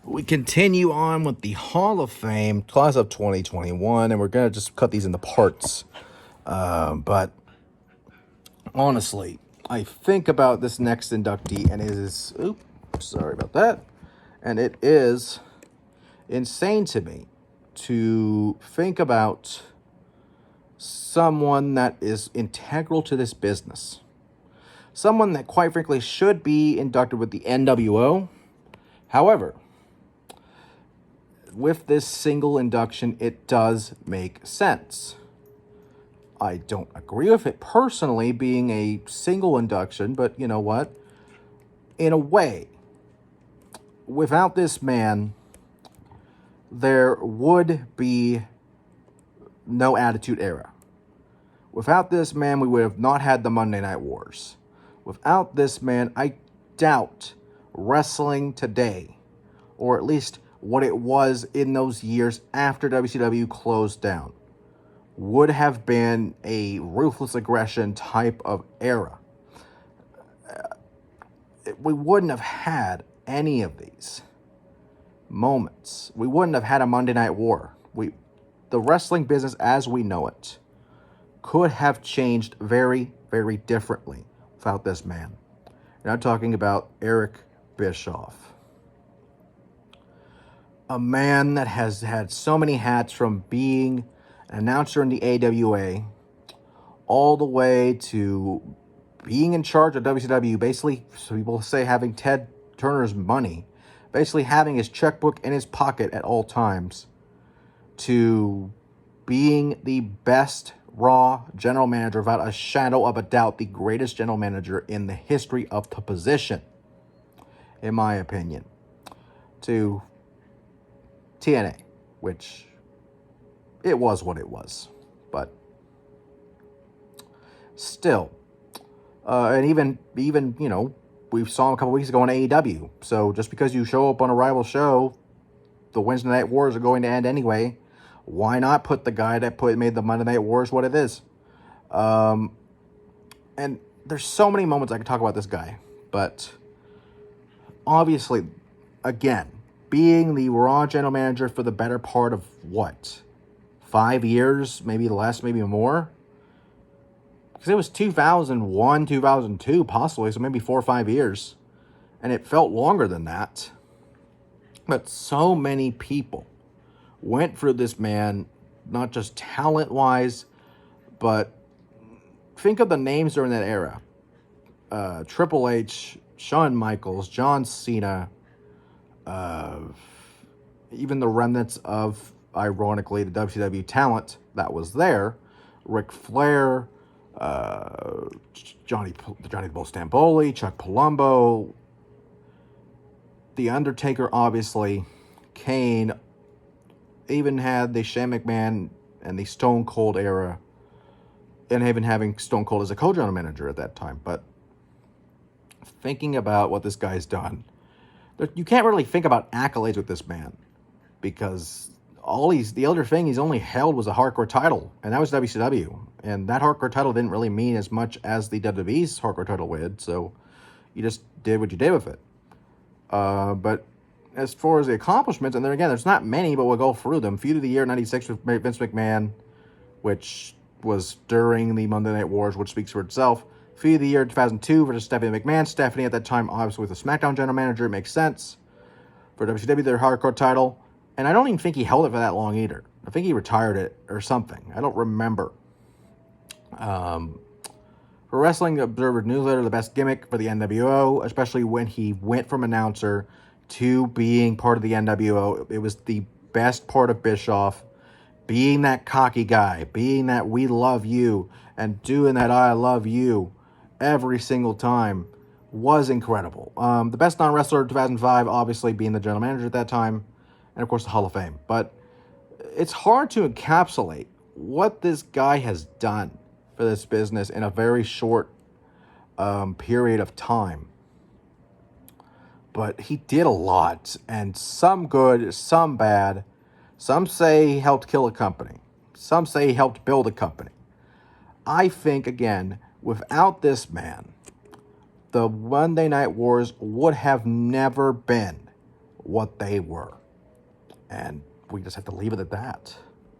We continue on with the Hall of Fame class of 2021, and we're going to just cut these into parts. But honestly, I think about this next inductee, and it is, sorry about that. And it is insane to me to think about someone that is integral to this business. Someone that, quite frankly, should be inducted with the NWO. However, with this single induction, it does make sense. I don't agree with it personally being a single induction, but you know what? In a way, without this man, there would be no Attitude Era. Without this man, we would have not had the Monday Night Wars. Without this man, I doubt wrestling today, or at least what it was in those years after WCW closed down, would have been a ruthless aggression type of era. We wouldn't have had any of these moments. We wouldn't have had a Monday Night War. The wrestling business as we know it could have changed very, very differently without this man. And I'm talking about Eric Bischoff. A man that has had so many hats, from being an announcer in the AWA all the way to being in charge of WCW, basically, so people say, having Ted Turner's money, basically having his checkbook in his pocket at all times, to being the best Raw general manager, without a shadow of a doubt, the greatest general manager in the history of the position, in my opinion, to TNA, which it was what it was, but still, and even you know, we saw him a couple weeks ago on AEW. So just because you show up on a rival show, the Wednesday Night Wars are going to end anyway. Why not put the guy that made the Monday Night Wars what it is? And there's so many moments I can talk about this guy, but obviously, again, being the Raw general manager for the better part of what, 5 years, maybe less, maybe more, because it was 2001, 2002, possibly, so maybe 4 or 5 years, and it felt longer than that. But so many people went through this man, not just talent-wise, but think of the names during that era. Triple H, Shawn Michaels, John Cena, even the remnants of, ironically, the WCW talent that was there, Ric Flair, Johnny the Bull Stamboli, Chuck Palumbo, The Undertaker, obviously, Kane, even had the Shane McMahon and the Stone Cold era, and even having Stone Cold as a co-general manager at that time. But thinking about what this guy's done, you can't really think about accolades with this man, because the other thing he's only held was a hardcore title, and that was WCW, and that hardcore title didn't really mean as much as the WWE's hardcore title did, so you just did what you did with it. But as far as the accomplishments, and then again, there's not many, but we'll go through them. Feud of the Year 96 with Vince McMahon, which was during the Monday Night Wars, which speaks for itself. Feud of the Year 2002 versus Stephanie McMahon. Stephanie at that time, obviously, with the SmackDown general manager, it makes sense. For WCW, their hardcore title. And I don't even think he held it for that long either. I think he retired it or something. I don't remember. For Wrestling Observer Newsletter, the best gimmick for the NWO, especially when he went from announcer to being part of the NWO. It was the best part of Bischoff, being that cocky guy, being that we love you, and doing that I love you every single time was incredible. The best non-wrestler of 2005, obviously being the general manager at that time, and of course the Hall of Fame. But it's hard to encapsulate what this guy has done for this business in a very short period of time. But he did a lot, and some good, some bad. Some say he helped kill a company. Some say he helped build a company. I think, again, without this man, the Monday Night Wars would have never been what they were. And we just have to leave it at that.